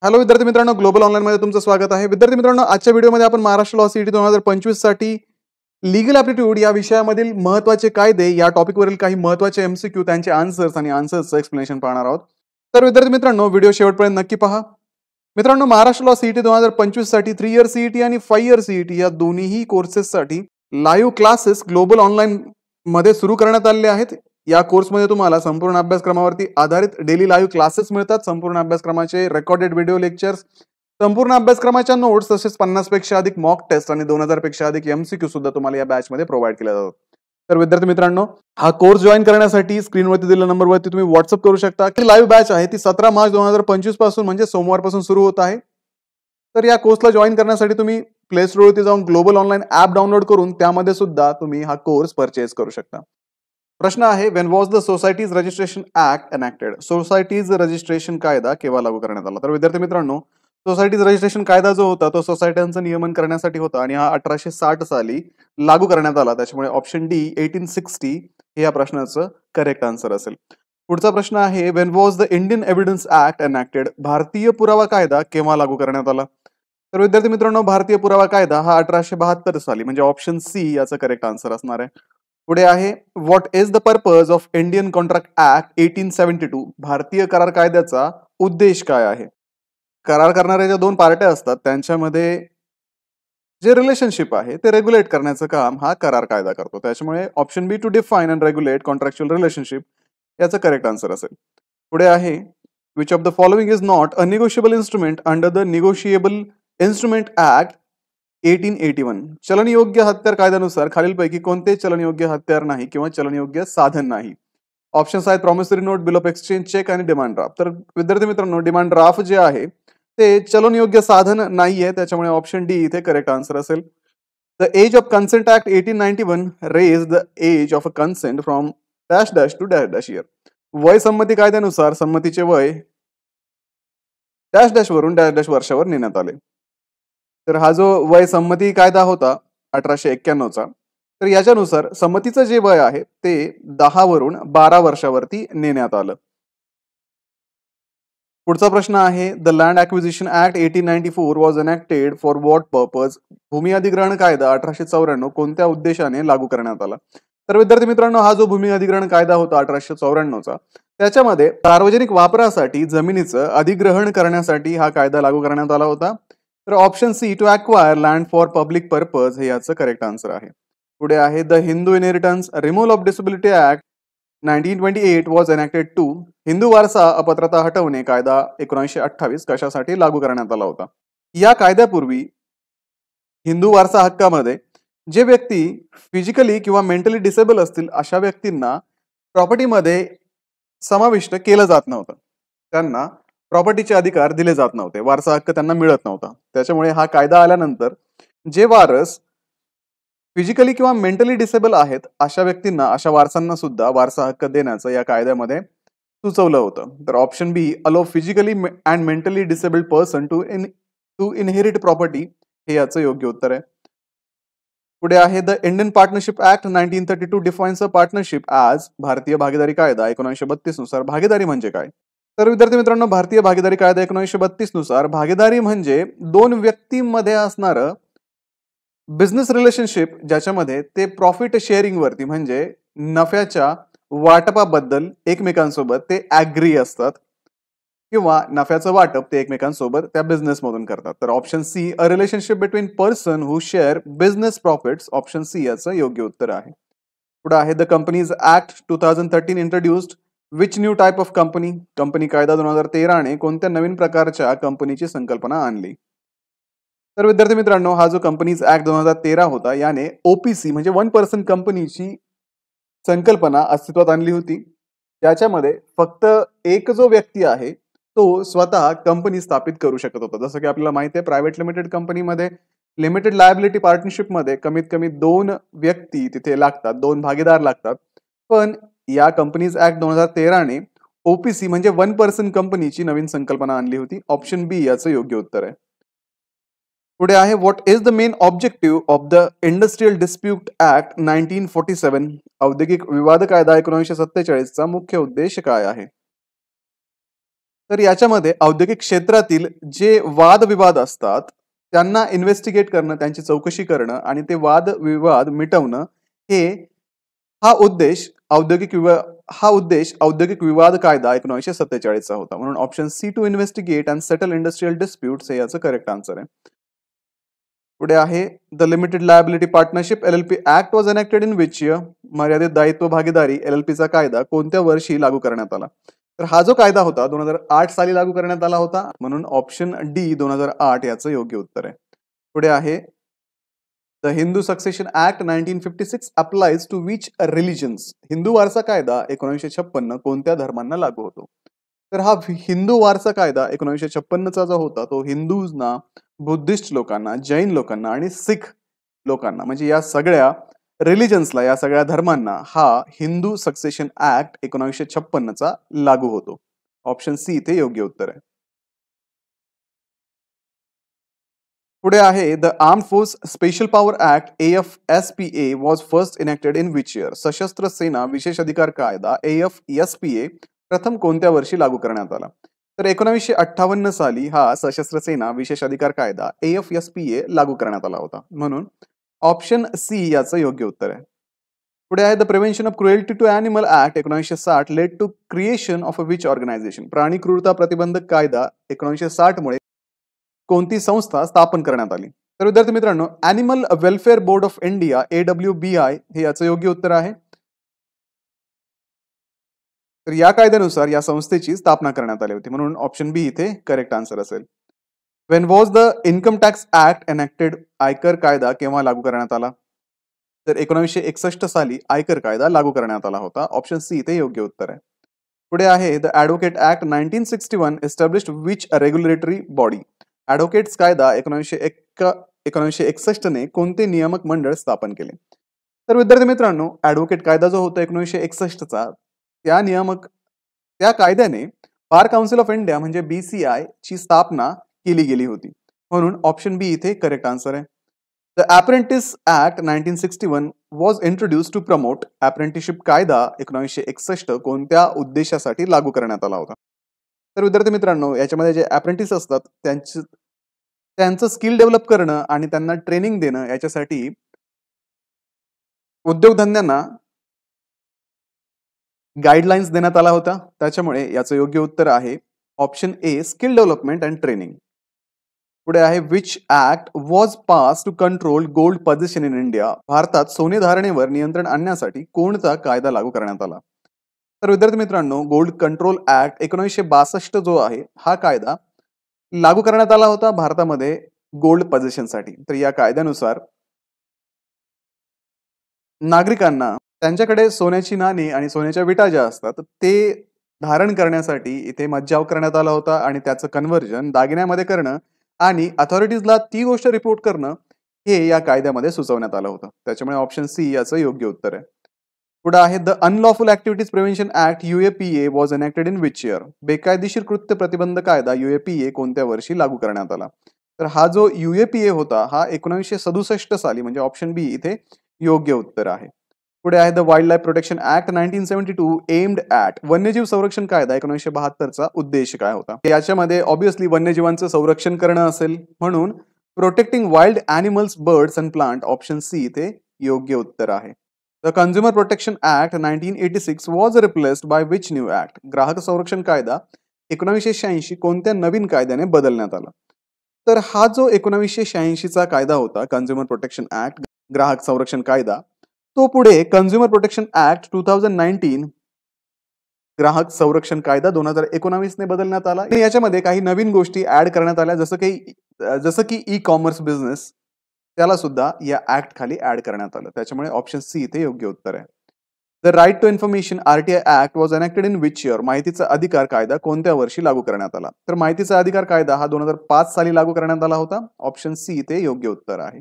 Hello विद्यार्थी मित्रांनो, global online मध्ये तुमचं स्वागत आहे. विद्यार्थी मित्रांनो, आजच्या व्हिडिओमध्ये आपण महाराष्ट्र लॉ सीईटी 2025 साठी लीगल ॲप्टिट्यूड या विषयामधील महत्त्वाचे कायदे या टॉपिकवरील काही महत्त्वाचे एमसीक्यू, त्यांचे आन्सर्स आणि आन्सर्सचं एक्सप्लेनेशन पाहणार आहोत. तर विद्यार्थी मित्रांनो, व्हिडिओ शेवटपर्यंत नक्की पहा. मित्रांनो, महाराष्ट्र लॉ सीईटी 2025 साठी 3 इयर सीईटी आणि 5 इयर सीईटी या दोन्ही कोर्सेससाठी लाईव्ह क्लासेस ग्लोबल ऑनलाईन मध्ये सुरू करण्यात आलेले आहेत. या कोर्समध्ये तुम्हाला संपूर्ण अभ्यासक्रमावरती आधारित डेली लाईव्ह क्लासेस मिळतात. संपूर्ण अभ्यासक्रमाचे रेकॉर्डेड व्हिडिओ लेक्चर्स, संपूर्ण अभ्यासक्रमाच्या नोट्स, तसेच 50 पेक्षा अधिक मॉक टेस्ट आणि 2000 पेक्षा अधिक एमसीक्यू सुद्धा तुम्हाला या बॅच मध्ये प्रोव्हाइड केले जातात. तर विद्यार्थी मित्रांनो, हा कोर्स जॉईन करण्यासाठी स्क्रीनवरती दिलेल्या नंबरवरती तुम्ही व्हॉट्सअप करू शकता. की लाईव्ह बॅच आहे ती 17 मार्च 2025 पासून म्हणजे सोमवारपासून सुरू होत आहे. तर या कोर्सला जॉईन करण्यासाठी तुम्ही प्ले स्टोरवरती जाऊन ग्लोबल ऑनलाईन ऍप डाउनलोड करून त्यामध्ये सुद्धा तुम्ही हा कोर्स परचेस करू शकता. प्रश्न आहे, when was the societies registration act enacted? Societies registration कायदा केव्हा लागू करण्यात आला? तर विद्यार्थी मित्रांनो, सोसायटीज रजिस्ट्रेशन कायदा जो होता तो सोसायट्यांचं नियमन करण्यासाठी होता आणि हा 1860 साली लागू करण्यात आला. त्याच्यामुळे ऑप्शन डी 1860 हे या प्रश्नाचं करेक्ट आन्सर असेल. पुढचा प्रश्न आहे, when was the Indian evidence act enacted? भारतीय पुरावा कायदा केव्हा लागू करण्यात आला? तर विद्यार्थी मित्रांनो, भारतीय पुरावा कायदा हा 1872 साली म्हणजे ऑप्शन सी याचं करेक्ट आन्सर असणार आहे. पुढे आहे, what is the purpose of Indian contract act 1872? भारतीय करार कायद्याचा उद्देश काय आहे? करार करणाऱ्या ज्या दोन पार्ट्या असतात त्यांच्यामध्ये जे रिलेशनशिप आहे ते रेग्युलेट करण्याचं काम हा करार कायदा करतो. त्याच्यामुळे option B to define and regulate contractual relationship याचं करेक्ट आन्सर असेल. पुढे आहे, which of the following is not a negotiable instrument under the negotiable instrument act 1881? चलनयोग्य हत्यार कायद्यानुसार खालीलपैकी कोणते चलनयोग्य हत्यार नाही किंवा चलनयोग्य साधन नाही? ऑप्शन्स आहेत promissory note, bill of exchange, cheque आणि डिमांड ड्राफ्ट. तर विद्यार्थी मित्रांनो, डिमांड ड्राफ्ट जे आहे ते चलनयोग्य साधन नाहीये, त्याच्यामुळे ऑप्शन डी इथे करेक्ट आन्सर असेल. The age of consent act 1891 raise the age of a consent from dash dash to dash dash year. वय संमती कायद्यानुसार संमतीचे वय डॅश डॅश वरून डॅश डॅश वर्षावर नेण्यात आले. तर हा जो वय संमती कायदा होता 1891 चा, तर याच्यानुसार संमतीचं जे वय आहे ते 10 वरून 12 वर्षावरती नेण्यात आलं. पुढचा प्रश्न आहे, the land acquisition act 1894 was enacted for what purpose? भूमी अधिग्रहण कायदा 1894 कोणत्या उद्देशाने लागू करण्यात आला? तर विद्यार्थी मित्रांनो, हा जो भूमी अधिग्रहण कायदा होता 1894 चा, त्याच्यामध्ये सार्वजनिक वापरासाठी जमिनीचं अधिग्रहण करण्यासाठी हा कायदा लागू करण्यात आला होता. तर option C to acquire land for public purpose हे याचं करेक्ट आन्सर आहे. पुढे आहे, the Hindu inheritance removal of disability act 1928 was enacted to? Hindu वारसा अपात्रता हटवणे कायदा 1928 कशासाठी लागू करण्यात आला होता? या कायद्यापूर्वी हिंदू वारसा हक्कामध्ये जे व्यक्ती फिजिकली किंवा मेंटली डिसेबल असतील अशा व्यक्तींना प्रॉपर्टीमध्ये समाविष्ट केलं जात नव्हतं. त्यांना प्रॉपर्टीचे अधिकार दिले जात नव्हते, वारसा हक्क त्यांना मिळत नव्हता. त्याच्यामुळे हा कायदा आल्यानंतर जे वारस फिजिकली किंवा मेंटली डिसेबल आहेत अशा व्यक्तींना, अशा वारसांना सुद्धा वारसा हक्क देण्याचं या कायद्यामध्ये सुचवलं होतं. तर option B allow physically and mentally disabled person to inherit property हे याचं योग्य उत्तर आहे. पुढे आहे, the Indian partnership act 1932 defines a partnership as? भारतीय भागीदारी कायदा 1932 नुसार भागीदारी म्हणजे काय? तर विद्यार्थी मित्रांनो, भारतीय भागीदारी कायदा 1932 नुसार भागीदारी म्हणजे दोन व्यक्तींमध्ये असणारं बिझनेस रिलेशनशिप ज्याच्यामध्ये ते प्रॉफिट शेअरिंग वरती म्हणजे नफ्याच्या वाटपाबद्दल एकमेकांसोबत ते ऍग्री असतात किंवा नफ्याचं वाटप ते एकमेकांसोबत त्या बिझनेस मधून करतात. तर option C a relationship between person who share business profits, option C याचं योग्य उत्तर आहे. पुढे आहे, the companies act 2013 introduced which new type of company? Company कायदा 2013 ने कोणत्या नवीन प्रकारच्या कंपनीची संकल्पना आणली? तर विद्यार्थी मित्रांनो, हा जो कंपनीज ऍक्ट 2013 होता याने ओपीसी म्हणजे वन पर्सन कंपनीची संकल्पना अस्तित्वात आणली होती. त्याच्यामध्ये फक्त एक जो व्यक्ती आहे तो स्वतः कंपनी स्थापित करू शकत होता. जसं की आपल्याला माहिती आहे, प्रायव्हेट लिमिटेड कंपनीमध्ये लिमिटेड लायबिलिटी पार्टनरशिपमध्ये कमीत कमी 2 व्यक्ती तिथे लागतात, 2 भागीदार लागतात. पण या कंपनीज ऍक्ट 2013 ने ओपीसी म्हणजे वन पर्सन कंपनीची नवीन संकल्पना आणली होती. ऑप्शन बी याचं योग्य उत्तर आहे. पुढे आहे, what is the main objective of the industrial dispute act 1947? औद्योगिक विवाद कायदा 1947 चा मुख्य उद्देश काय आहे? तर याच्यामध्ये औद्योगिक क्षेत्रातील जे वादविवाद असतात त्यांना इन्व्हेस्टिगेट करणं, त्यांची चौकशी करणं आणि ते वादविवाद मिटवणं हे हा उद्देश औद्योगिक विवाद कायदा 1947 चा होता. म्हणून option C to investigate and settle industrial disputes हे याचं करेक्ट आन्सर आहे. पुढे आहे the limited liability partnership LLP act was enacted in which year. मर्यादित दायित्व भागीदारी LLP चा कायदा कोणत्या वर्षी लागू करण्यात आला? तर हा जो कायदा होता 2008 साली लागू करण्यात आला होता. म्हणून ऑप्शन डी 2008 याचं योग्य उत्तर आहे. पुढे आहे the Hindu succession act 1956 applies to which religions. Hindu वारसा कायदा 1956 कोणत्या धर्मांना लागू होतो? तर हा हिंदू वारसा कायदा 1956 चा जो होता तो हिंदूंना, बुद्धिस्ट लोकांना, जैन लोकांना आणि सिख लोकांना म्हणजे या सगळ्या रिलिजन्सला, या सगळ्या धर्मांना हा हिंदू सक्सेशन ऍक्ट 1956 चा लागू होतो. ऑप्शन सी इथे योग्य उत्तर आहे. पुढे आहे the arm force special power act AFSPA was first enacted in which year. सशस्त्र सेना विशेष अधिकार कायदा AFSPA प्रथम कोणत्या वर्षी लागू करण्यात आला? तर 1958 साली हा सशस्त्र सेना विशेष अधिकार कायदा AFSPA लागू करण्यात आला होता. म्हणून ऑप्शन सी याचं योग्य उत्तर आहे. पुढे आहे the prevention of cruelty to animal act 1960 led to creation of a which organisation. प्राणी क्रूरता प्रतिबंधक कायदा 1960 मुळे कोणती संस्था स्थापन करण्यात आली? तर विद्यार्थी मित्रांनो, animal welfare board of India AWBI हे याचं योग्य उत्तर आहे. तर या कायद्यानुसार या संस्थेची स्थापना करण्यात आली होती. म्हणून ऑप्शन बी इथे करेक्ट आन्सर असेल. Wien was the income tax act enacted. आयकर कायदा केव्हा लागू करण्यात आला? तर 1961 साली आयकर कायदा लागू करण्यात आला होता. ऑप्शन सी इथे योग्य उत्तर आहे. पुढे आहे the advocate act 1961 established which regulatory body. Advocates कायदा 1961 ने कोणते नियामक मंडळ स्थापन केले? तर विद्यार्थी मित्रांनो, ॲडव्होकेट कायदा जो होता 1961 चा त्या कायद्याने बार काउन्सिल ऑफ इंडिया म्हणजे BCI ची स्थापना केली गेली होती. म्हणून ऑप्शन बी इथे करेक्ट आन्सर आहे. The apprentice act 1961 was introduce to promote. Apprenticeship कायदा 1961 कोणत्या उद्देशासाठी लागू करण्यात आला होता? तर विद्यार्थी मित्रांनो, याच्यामध्ये जे अप्रेंटिस असतात त्यांचं स्किल डेव्हलप करणं आणि त्यांना ट्रेनिंग देणं याच्यासाठी उद्योगधंद्यांना गाईडलाईन्स देण्यात आला होता. त्याच्यामुळे याचं योग्य उत्तर आहे option A skill development and training. पुढे आहे which act was pass to control gold position in India. भारतात सोने धारणेवर नियंत्रण आणण्यासाठी कोणता कायदा लागू करण्यात आला? तर विद्यार्थी मित्रांनो, गोल्ड कंट्रोल ऍक्ट 1962 जो आहे हा कायदा लागू करण्यात आला होता भारतामध्ये गोल्ड पोझिशनसाठी. तर या कायद्यानुसार नागरिकांना त्यांच्याकडे सोन्याची नाणी आणि सोन्याच्या विटा ज्या असतात ते धारण करण्यासाठी इथे मज्जाव करण्यात आला होता आणि त्याचं कन्व्हर्जन दागिन्यामध्ये करणं आणि अथॉरिटीजला ती गोष्ट रिपोर्ट करणं हे या कायद्यामध्ये सुचवण्यात आलं होतं. त्याच्यामुळे ऑप्शन सी याचं योग्य उत्तर आहे. पुढे आहे the unlawful activities prevention act UAPA was enacted in which year. बेकायदेशीर कृत्य प्रतिबंध कायदा UAPA कोणत्या वर्षी लागू करण्यात आला? तर हा जो UAPA होता हा 1967 साली म्हणजे ऑप्शन बी इथे योग्य उत्तर आहे. पुढे आहे the wild life protection act 1972 aimed at. वन्यजीव संरक्षण कायदा 1972 चा उद्देश काय होता? याच्यामध्ये ऑब्व्हियसली वन्यजीवांचं संरक्षण करणं असेल. म्हणून protecting wild animals, birds and plant. Option C इथे योग्य उत्तर आहे. The consumer protection act 1986 was replaced by which new act. ग्राहक संरक्षण कायदा 1986 कोणत्या नवीन कायद्याने बदलण्यात आला? तर हा जो 1986 चा कायदा होता कन्झ्युमर प्रोटेक्शन ऍक्ट, ग्राहक संरक्षण कायदा, तो पुढे कन्झ्युमर प्रोटेक्शन ऍक्ट 2019 ग्राहक संरक्षण कायदा 2019 ने बदलण्यात आला. याच्यामध्ये काही नवीन गोष्टी ऍड करण्यात आल्या जसं की ई कॉमर्स बिझनेस त्याला सुद्धा या ऍक्ट खाली ऍड करण्यात आलं. त्याच्यामुळे ऑप्शन सी इथे योग्य उत्तर आहे. The right to information RTI act was enacted in which year. माहितीचा अधिकार कायदा कोणत्या वर्षी लागू करण्यात आला? तर माहितीचा अधिकार कायदा हा 2005 साली लागू करण्यात आला होता. ऑप्शन सी इथे योग्य उत्तर आहे.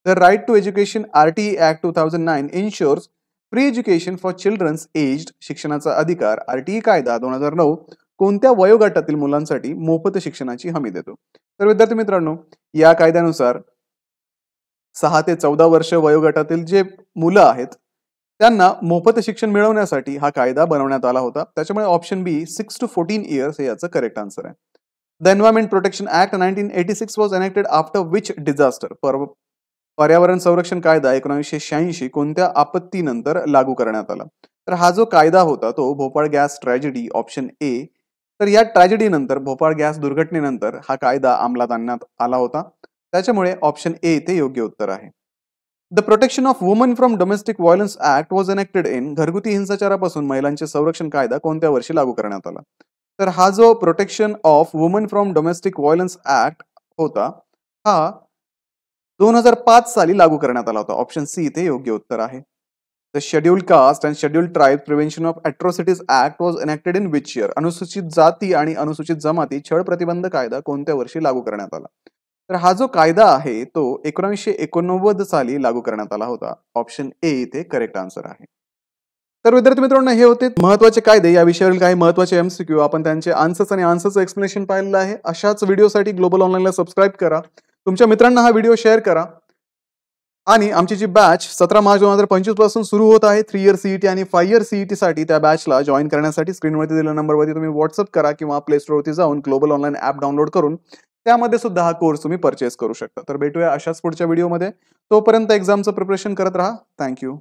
The right to education RTE act 2009 ensures free education for childrens aged. शिक्षणाचा अधिकार RTE कायदा 2009 कोणत्या वयोगटातील मुलांसाठी मोफत शिक्षणाची हमी देतो? तर विद्यार्थी मित्रांनो, या कायद्यानुसार 6 ते 14 वर्ष वयोगटातील जे मुलं आहेत त्यांना मोफत शिक्षण मिळवण्यासाठी हा कायदा बनवण्यात आला होता. त्याच्यामुळे ऑप्शन बी 6 to 14 इयर्स हे याचं करेक्ट आन्सर आहे. The environment protection act 1986 was enacted after which disaster. पर्यावरण संरक्षण कायदा 1986 कोणत्या आपत्तीनंतर लागू करण्यात आला? तर हा जो कायदा होता तो Bhopal gas tragedy, option A. तर या ट्रॅजेडी नंतर, भोपाळ गॅस दुर्घटनेनंतर हा कायदा अंमलात आणण्यात आला होता. त्याच्यामुळे ऑप्शन ए ते योग्य उत्तर आहे. The protection of woman from domestic violence act was enacted in. घरगुती हिंसाचारापासून महिलांचे संरक्षण कायदा कोणत्या वर्षी लागू करण्यात आला? तर हा जो protection of woman from domestic violence act होता हा 2005 साली लागू करण्यात आला होता. ऑप्शन सी ते योग्य उत्तर आहे. The scheduled caste and scheduled tribe prevention of atrocities act was enacted in which year. अनुसूचित जाती आणि अनुसूचित जमाती छळ प्रतिबंध कायदा कोणत्या वर्षी लागू करण्यात आला? तर हा जो कायदा आहे तो 1989 साली लागू करण्यात आला होता. ऑप्शन ए इथे करेक्ट आन्सर आहे. तर विद्यार्थी मित्रांनो, हे होते महत्त्वाचे कायदे. या विषयावरील काही महत्त्वाचे एमसीक्यू, आपण त्यांचे आन्सर्स आणि आन्सरचं एक्सप्लेनेशन पाहिलेलं आहे. अशाच व्हिडिओसाठी ग्लोबल ऑनलाईनला सबस्क्राईब करा, तुमच्या मित्रांना हा व्हिडिओ शेअर करा. आणि आमची जी बॅच 17 मार्च 2025 पासून सुरू होत आहे 3 इयर सीईटी आणि 5 इयर सीईटी साठी, त्या बॅचला जॉईन करण्यासाठी स्क्रीनवरती दिलेल्या नंबरवरती तुम्ही व्हॉट्सअप करा किंवा प्ले स्टोअरवरती जाऊन ग्लोबल ऑनलाईन ऍप डाउनलोड करून त्यामध्ये सुद्धा हा कोर्स तुम्ही परचेस करू शकता. तर भेटूया अशाच पुढच्या व्हिडिओमध्ये. तोपर्यंत एक्झामचं प्रिपरेशन करत राहा. थँक्यू.